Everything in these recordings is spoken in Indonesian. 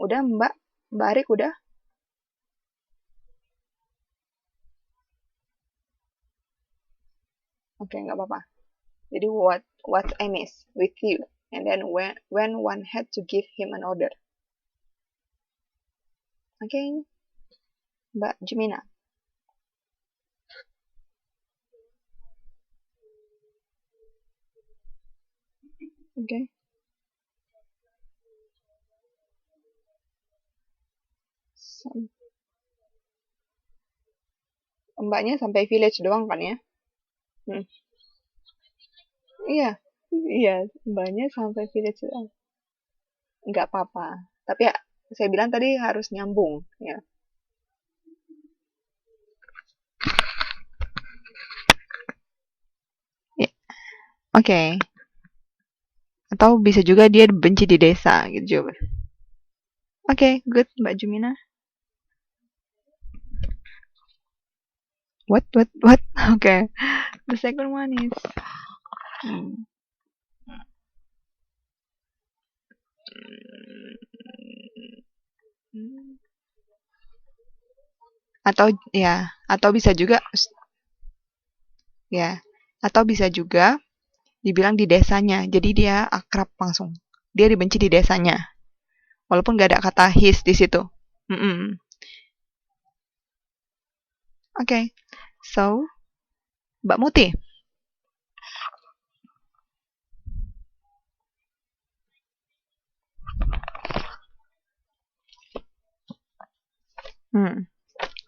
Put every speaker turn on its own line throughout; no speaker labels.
Udah Mbak? Mbak Arik udah? Oke, nggak apa-apa. Jadi what's amiss with you? And then when one had to give him an order. Oke, Mbak Jemina. Oke. Mbaknya sampai village doang kan ya? Hmm. Iya, iya, mbaknya sampai village doang. Nggak apa-apa. Tapi ya, saya bilang tadi harus nyambung ya. Ya, oke. Atau bisa juga dia benci di desa gitu juga. Oke, good Mbak Jumina. What? Okay. The second one is atau bisa juga ya, atau bisa juga dibilang di desanya. Jadi dia akrab langsung. Dia dibenci di desanya. Walaupun gak ada kata his di situ. Okay. So, Mbak Muti.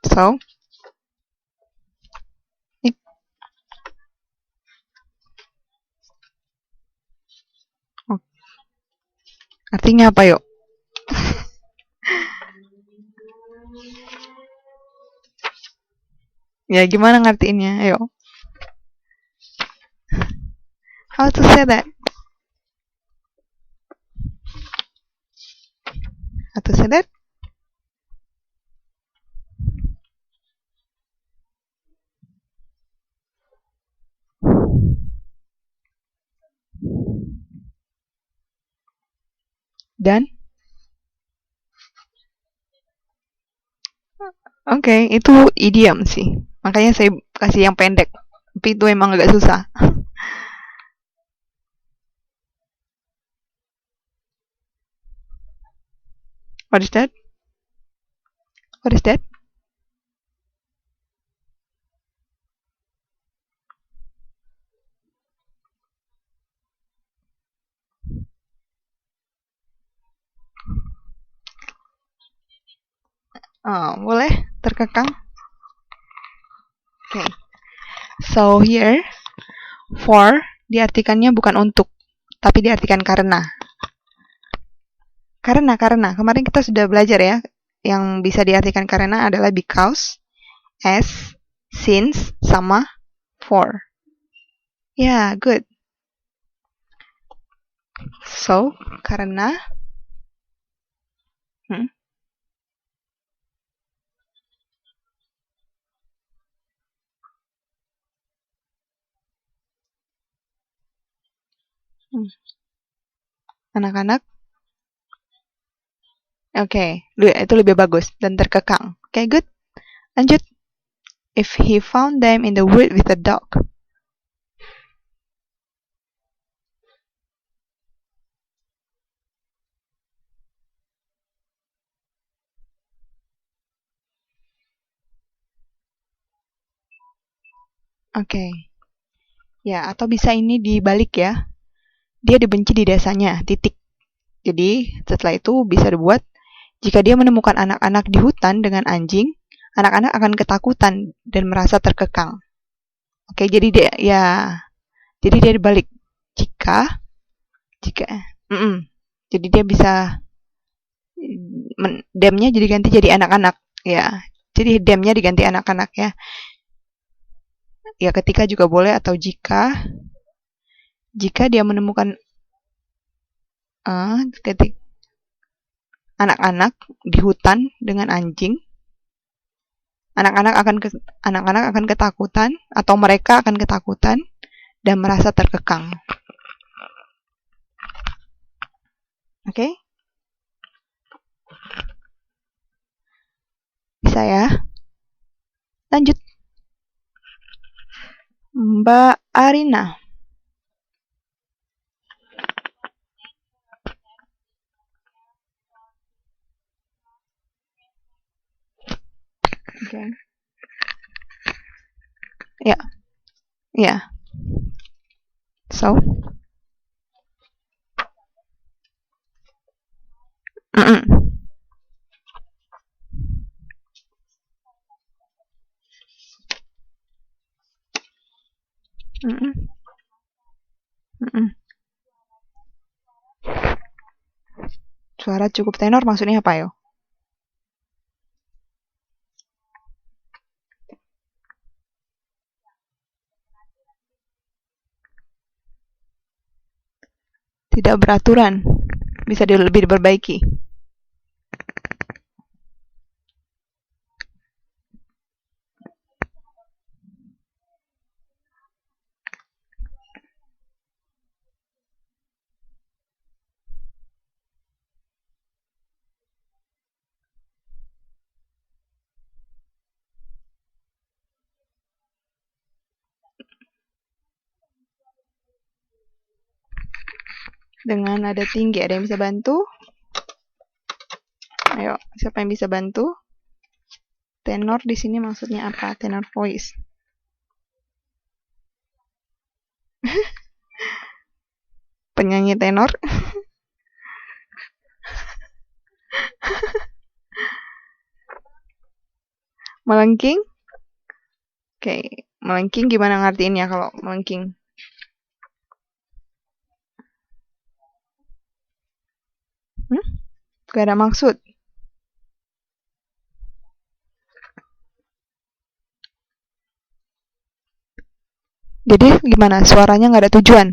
So, artinya apa yuk? Ya gimana ngertiinnya? Ayo. How to say that? How to say that? Dan? Oke, itu idiom sih. Makanya saya kasih yang pendek. Tapi itu emang agak susah. What is that? What is that? Oh, boleh terkekang. Okay. So here for diartikannya bukan untuk, tapi diartikan karena. Karena kemarin kita sudah belajar ya, yang bisa diartikan karena adalah because, as, since, sama for. Yeah, good. So, karena anak-anak. Oke, itu lebih bagus dan terkekang. Oke, good. Lanjut. If he found them in the wood with a dog. Oke. Ya, atau bisa ini dibalik ya. Dia dibenci di desanya, titik. Jadi, setelah itu bisa dibuat, jika dia menemukan anak-anak di hutan dengan anjing, anak-anak akan ketakutan dan merasa terkekang. Oke, jadi dia dibalik. Jika, jadi dia bisa demnya jadi ganti jadi anak-anak, ya. Jadi demnya diganti anak-anak ya. Ya, ketika juga boleh atau jika dia menemukan ketik anak-anak di hutan dengan anjing, anak-anak akan ketakutan atau mereka akan ketakutan dan merasa terkekang. Oke? bisa ya. Lanjut. Mbak Arina. Oke. Ya. Ya. So. Mm-mm. Mm-mm. Mm-mm. Suara cukup tenor maksudnya apa yo? Tidak beraturan. Bisa lebih diperbaiki. Dengan nada tinggi, ada yang bisa bantu? Ayo, siapa yang bisa bantu? Tenor di sini maksudnya apa? Tenor voice. Penyanyi tenor. Melengking? Oke, melengking gimana ngartiinnya kalau melengking? Gak ada maksud. Jadi gimana? Suaranya gak ada tujuan?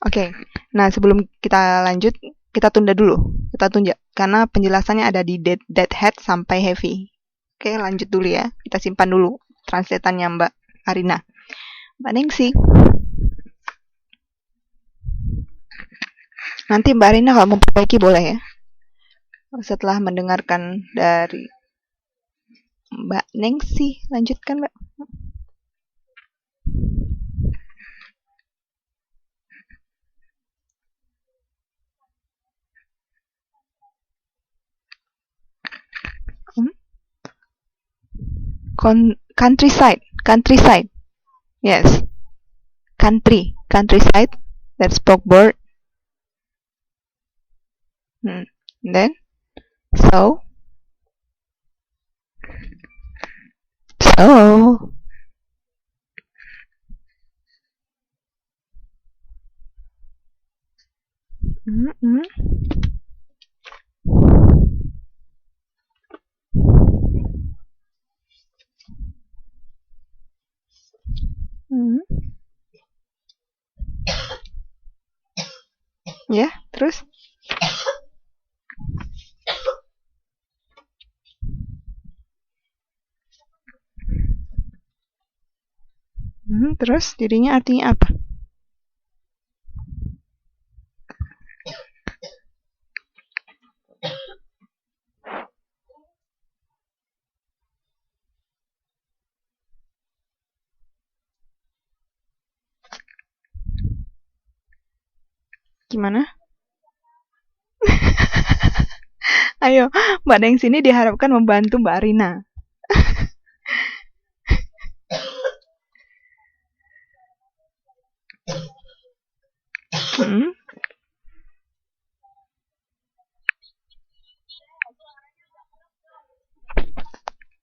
Oke, nah sebelum kita lanjut, kita tunda dulu. Kita tunda, karena penjelasannya ada di deadhead sampai heavy. Oke, lanjut dulu ya. Kita simpan dulu translatannya Mbak Arina. Mbak Nengsi. Nanti Mbak Arina kalau mau perbaiki boleh ya. Setelah mendengarkan dari Mbak Nengsi, lanjutkan Mbak. Countryside. Yes. Countryside. That's spoke bird. Then, so. Mm-mm. Ya, terus? Terus jadinya artinya apa? Gimana? Ayo, Mbak Deng sini diharapkan membantu Mbak Arina.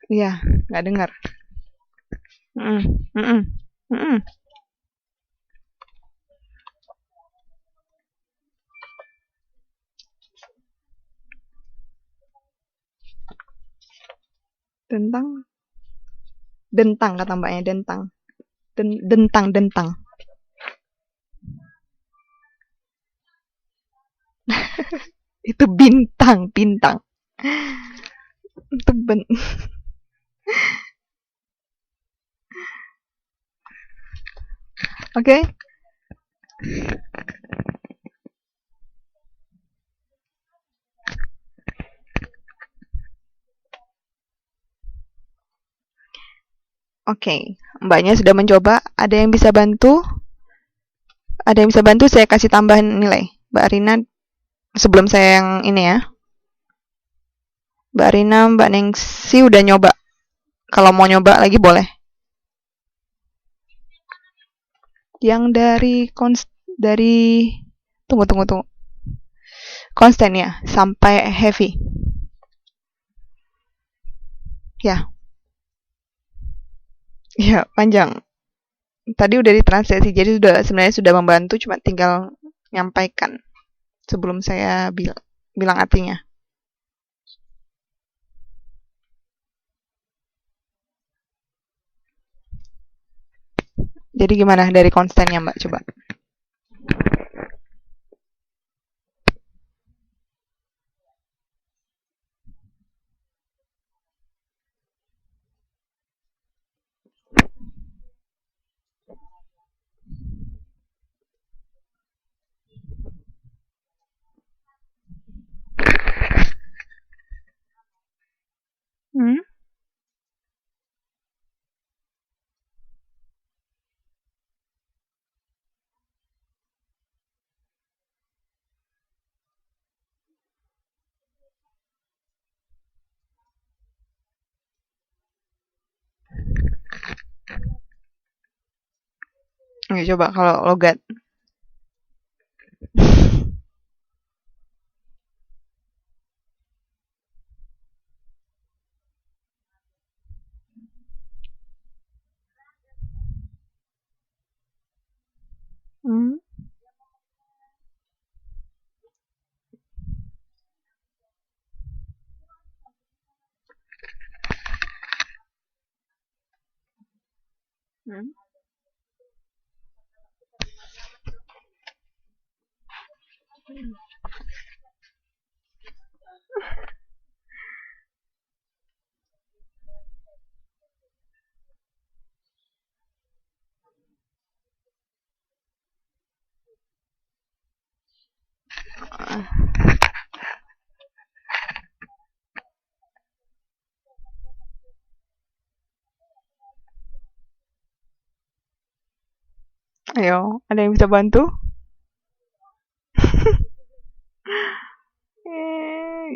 Iya, nggak dengar. Dentang kata mbaknya, dentang. Itu bintang. Itu Oke. Oke, Mbaknya sudah mencoba. Ada yang bisa bantu? Ada yang bisa bantu saya kasih tambahan nilai. Mbak Rina, sebelum saya yang ini ya. Mbak Rina, Mbak Nengsi udah nyoba. Kalau mau nyoba lagi boleh. Yang dari tunggu. Konstan ya, sampai heavy. Ya, ya panjang. Tadi udah ditranslasi, jadi sebenarnya sudah membantu, cuma tinggal nyampaikan sebelum saya bilang artinya. Jadi gimana dari konstannya Mbak, coba? Hmm? Oke, coba kalau logat. Hmm? Hmm? Ayo, ada yang bisa bantu?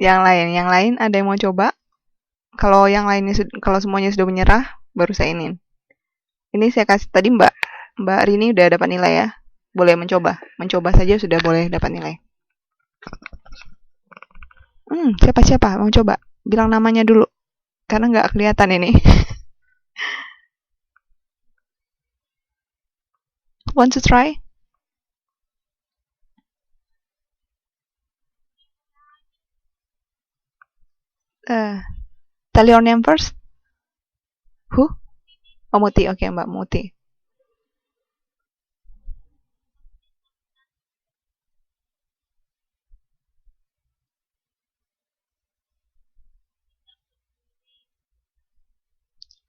Yang lain ada yang mau coba? Kalau yang lainnya kalau semuanya sudah menyerah, baru saya ini. Ini saya kasih tadi Mbak Rini udah dapat nilai ya. Boleh mencoba. Mencoba saja sudah boleh dapat nilai. Siapa mau coba? Bilang namanya dulu. Karena nggak kelihatan ini. Want to try? Tell your name first. Who? Oh, Muti. Oke, Mbak Muti.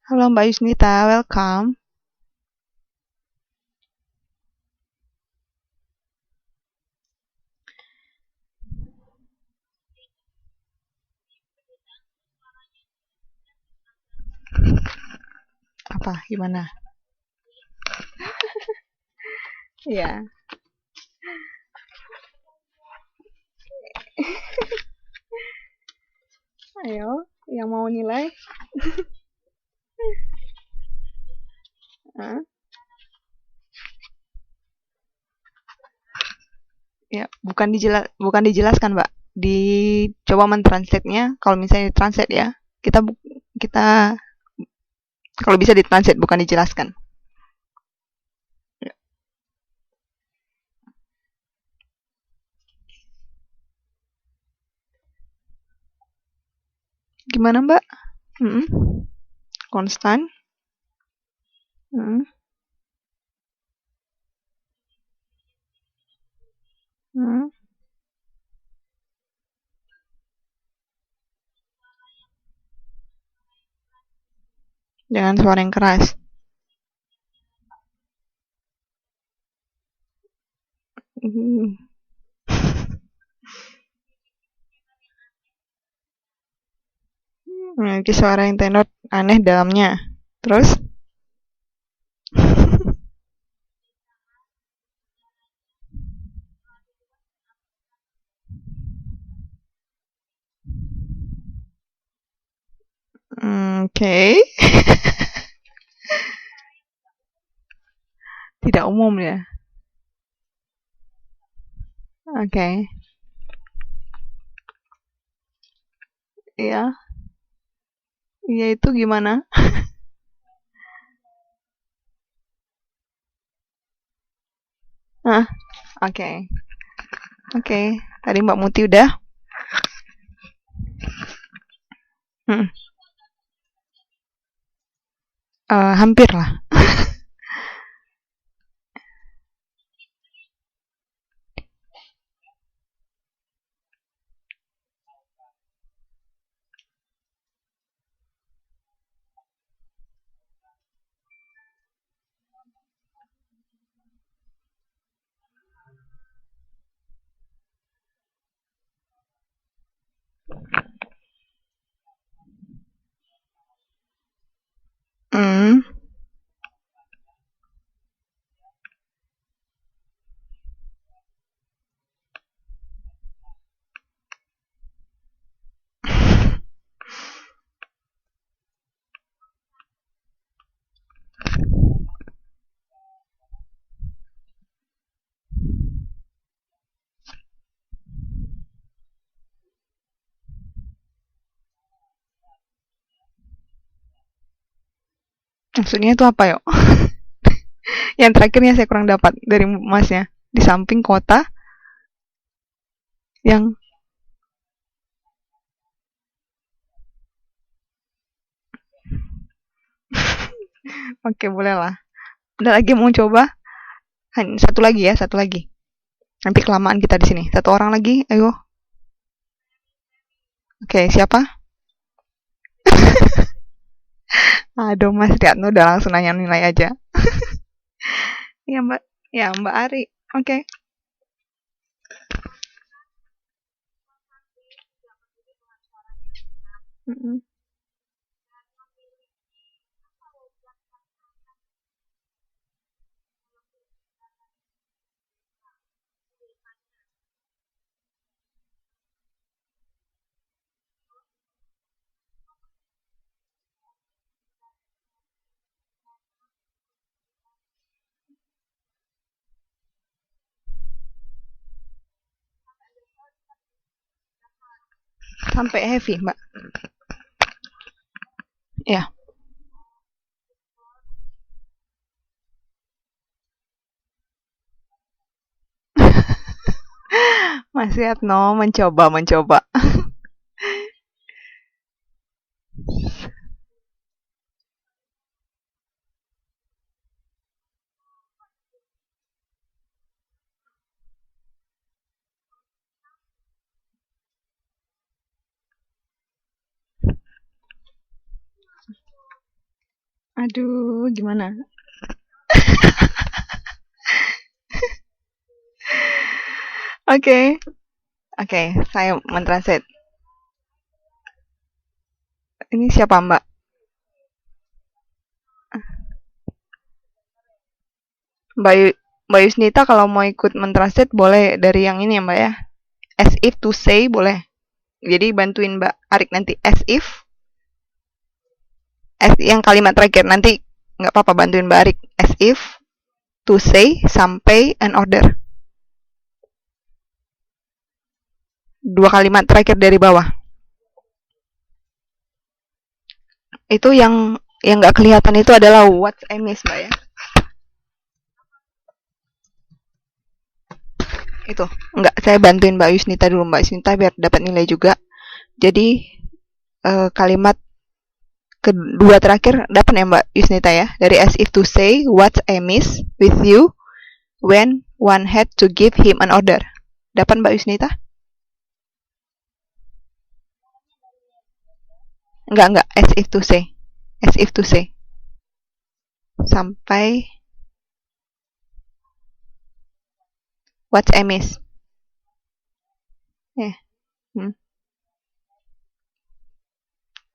Halo Mbak Yusnita, welcome. Apa? Gimana? Iya. Ayo, yang mau nilai? Hah? Ya, bukan dijelaskan, Mbak. Dicoba mentranslate-nya. Kalau misalnya translate ya, kita kita kalau bisa ditranslate bukan dijelaskan. Gimana, Mbak? Konstan? Mm-mm. Mm-mm. Dengan suara yang keras. Memiliki suara yang tenor aneh dalamnya. Terus? Oke. Tidak umum ya. Oke. Iya. Iya itu gimana? Ah, oke. Oke. Tadi Mbak Muti udah. Hmm. Hampir lah. Hmm. Maksudnya itu apa yuk? Yang terakhirnya saya kurang dapat dari masnya. Di samping kota yang oke boleh lah. Ada lagi mau coba? Satu lagi ya, satu lagi. Nanti kelamaan kita di sini. Satu orang lagi, ayo. Oke, siapa? Aduh, Mas Riatno udah langsung nanya nilai aja. Ya, Mbak. Ya, Mbak Ari. Oke. Mm-mm. Sampai heavy, Mbak. Ya. Mas Riatno mencoba. Aduh, gimana? Oke. Oke, saya mentranslate. Ini siapa, Mbak? Mbak, Mbak Yusnita kalau mau ikut mentranslate boleh dari yang ini ya, Mbak ya. As if to say boleh. Jadi bantuin Mbak Arik nanti as if. Yang kalimat terakhir nanti nggak apa-apa bantuin Mbak Arik. As if to say sampai an order. Dua kalimat terakhir dari bawah. Itu yang nggak kelihatan itu adalah what I miss, Mbak ya. Itu nggak, saya bantuin Mbak Yusnita dulu, Mbak Yusnita biar dapat nilai juga. Jadi kalimat kedua terakhir dapat ya Mbak Yusnita ya, dari as if to say what I miss with you when one had to give him an order. Dapat Mbak Yusnita? Enggak, as if to say. As if to say. Sampai what I miss. Yeah.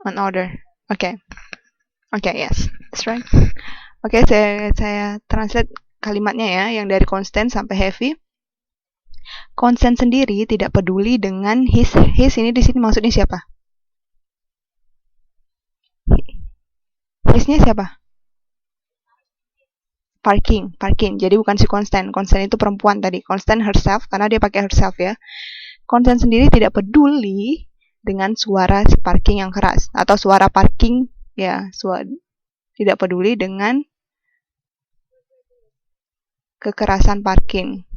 An order. Okay. Okay, yes. That's right. Oke, saya translate kalimatnya ya, yang dari constant sampai heavy. Constant sendiri tidak peduli dengan his. His ini di sini maksudnya siapa? Voice-nya siapa? Parking. Jadi bukan si Constant. Constant itu perempuan tadi. Constant herself, karena dia pakai herself ya. Constant sendiri tidak peduli dengan suara si parking yang keras. Atau suara parking, ya, tidak peduli dengan kekerasan parking.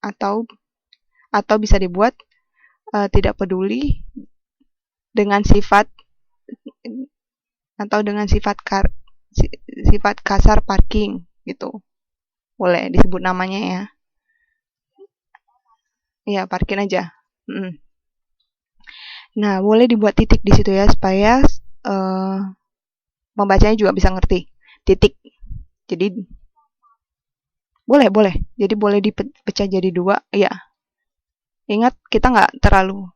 Atau bisa dibuat tidak peduli dengan sifat sifat kasar parking gitu. Boleh disebut namanya ya. Iya, parkir aja. Nah, boleh dibuat titik di situ ya supaya membacanya juga bisa ngerti. Titik. Jadi boleh. Jadi boleh dipecah jadi 2. Ya. Ingat kita nggak terlalu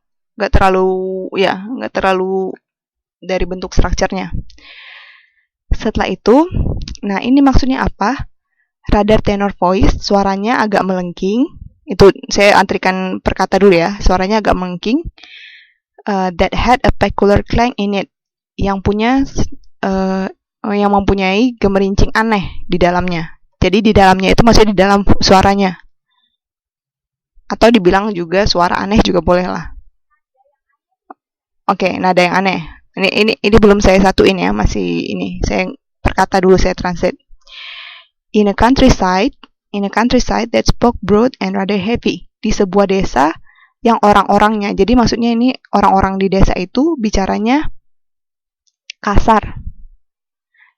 dari bentuk strukturnya. Setelah itu, nah ini maksudnya apa? Radar tenor voice, suaranya agak melengking. Itu saya antrikan per kata dulu ya. Suaranya agak melengking. That had a peculiar clang in it. Yang mempunyai gemerincing aneh di dalamnya. Jadi di dalamnya itu maksudnya di dalam suaranya. Atau dibilang juga suara aneh juga boleh lah. Oke, nada yang aneh. Ini belum saya satuin ya, masih ini. Saya perkata dulu, saya translate. In a countryside that spoke broad and rather heavy. Di sebuah desa yang orang-orangnya, jadi maksudnya ini orang-orang di desa itu bicaranya kasar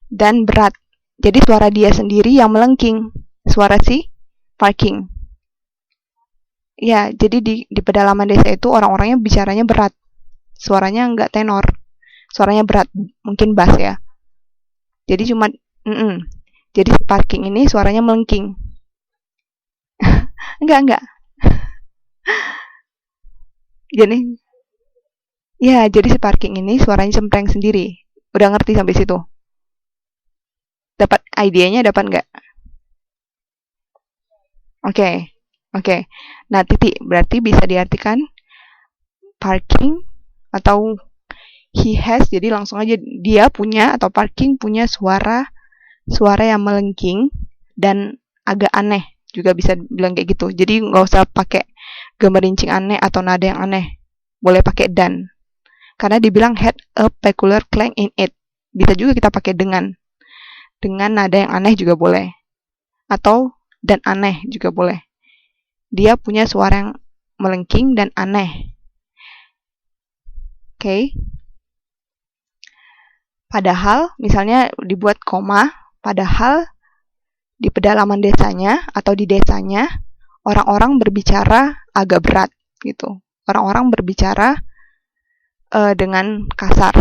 dan berat. Jadi suara dia sendiri yang melengking, suara si parking. Ya, jadi di pedalaman desa itu orang-orangnya bicaranya berat. Suaranya enggak tenor. Suaranya berat, mungkin bass ya. Jadi cuma jadi parking ini suaranya melengking. enggak. Jadi si parking ini suaranya cempreng sendiri. Udah ngerti sampai situ? Dapat idenya, dapat nggak? Oke. Nah, titik berarti bisa diartikan parking atau he has, jadi langsung aja dia punya atau parking punya suara yang melengking dan agak aneh, juga bisa bilang kayak gitu. Jadi nggak usah pakai gemerincing aneh atau nada yang aneh, boleh pakai dan, karena dibilang had a peculiar clang in it. Bisa juga kita pakai dengan nada yang aneh juga boleh, atau dan aneh juga boleh. Dia punya suara yang melengking dan aneh. Oke. Padahal misalnya dibuat koma, padahal di pedalaman desanya atau di desanya orang-orang berbicara agak berat gitu. Orang-orang berbicara dengan kasar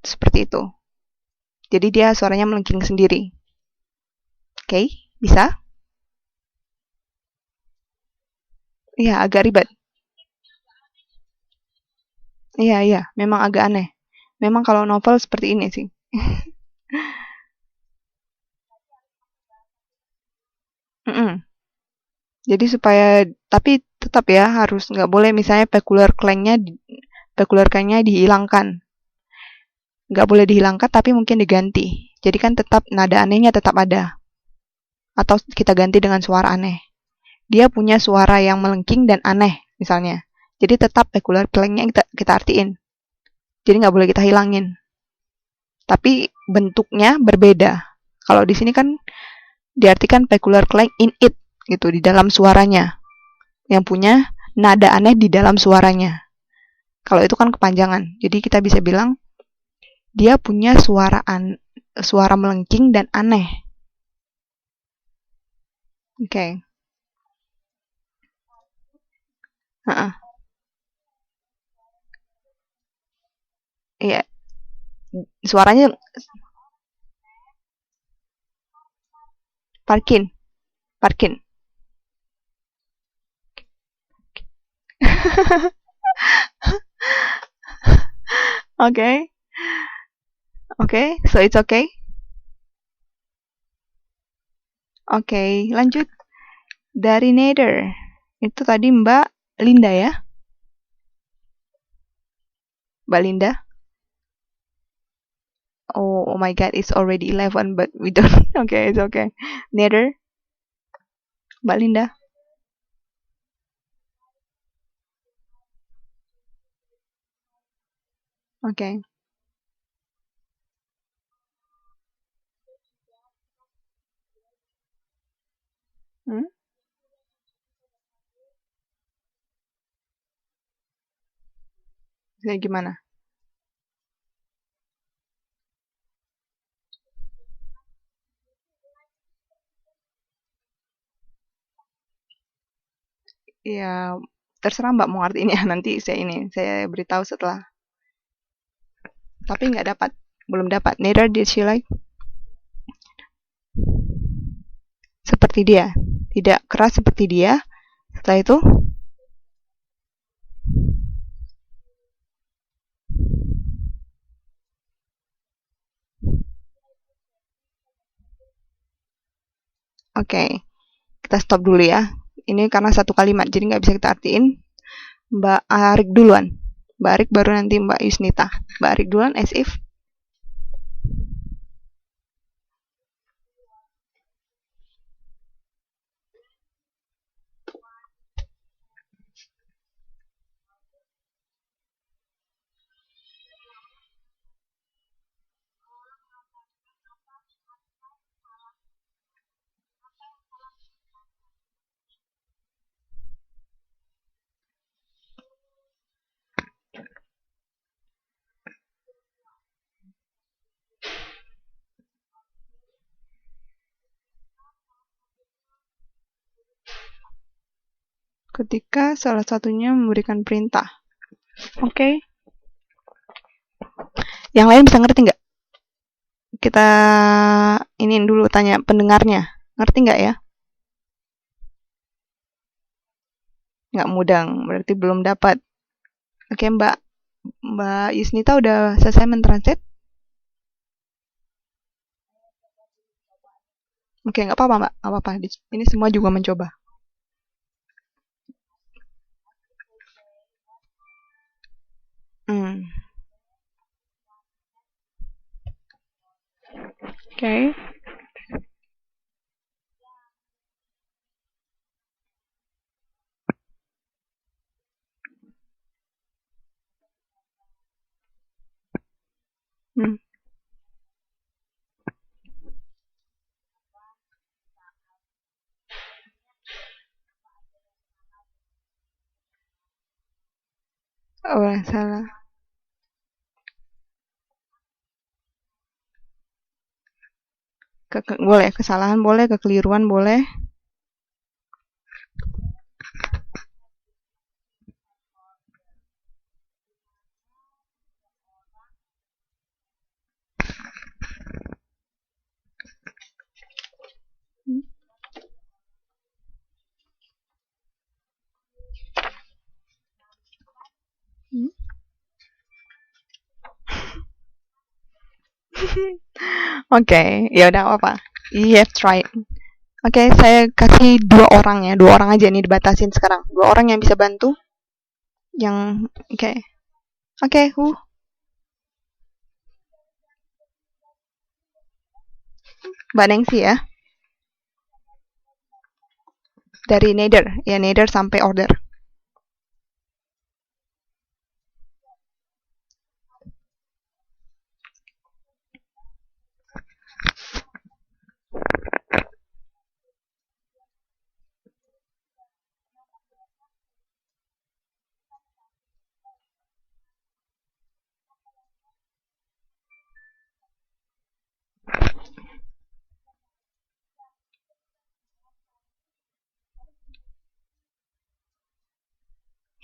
seperti itu. Jadi dia suaranya melengking sendiri. Oke, bisa? Iya, agak ribet. Iya, memang agak aneh. Memang kalau novel seperti ini sih. Jadi supaya, tapi tetap ya harus nggak boleh misalnya peculiar clangnya dihilangkan. Nggak boleh dihilangkan tapi mungkin diganti. Jadi kan tetap nada anehnya tetap ada. Atau kita ganti dengan suara aneh. Dia punya suara yang melengking dan aneh misalnya. Jadi tetap peculiar clangnya kita artiin. Jadi nggak boleh kita hilangin. Tapi bentuknya berbeda. Kalau di sini kan diartikan peculiar clang in it gitu, di dalam suaranya. Yang punya nada aneh di dalam suaranya. Kalau itu kan kepanjangan. Jadi kita bisa bilang dia punya suara melengking dan aneh. Oke. Iya. Suaranya parkin. Oke, so it's okay. Oke, lanjut. Dari Nether. Itu tadi Mbak Linda ya? Mbak Linda? Oh my god, it's already 11, but we don't. Okay, it's okay. Neither, Mbak Linda. Okay. Hmm? Kayak gimana? Ya, terserah Mbak mau ngertiin ya. Nanti saya beritahu setelah. Tapi nggak dapat, belum dapat. Neither did she like. Seperti dia, tidak keras seperti dia. Setelah itu, oke, kita stop dulu ya. Ini karena satu kalimat, jadi nggak bisa kita artiin. Mbak Arik duluan. Mbak Arik baru nanti Mbak Yusnita. Mbak Arik duluan, as if. Ketika salah satunya memberikan perintah. Oke. Yang lain bisa ngerti nggak? Kita ini dulu tanya pendengarnya. Ngerti nggak ya? Nggak mudang, berarti belum dapat. Oke, Mbak Yusnita udah selesai mentranslate? Oke, nggak apa-apa Mbak, nggak apa-apa. Ini semua juga mencoba. Hmm. Oke. Hmm. Oh, salah. Boleh, kesalahan boleh, kekeliruan boleh. Hmm. Hmm. Oke, ya udah apa? You have tried. Oke, saya kasih 2 orang ya, 2 orang aja nih dibatasin sekarang. 2 orang yang bisa bantu. Yang oke, Mbak Nengsi ya, dari neither, ya neither sampai order.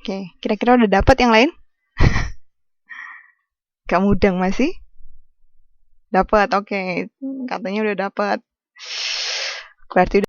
Oke, kira-kira udah dapat yang lain? Gak mudeng masih? Dapat, oke. Katanya udah dapat. Berarti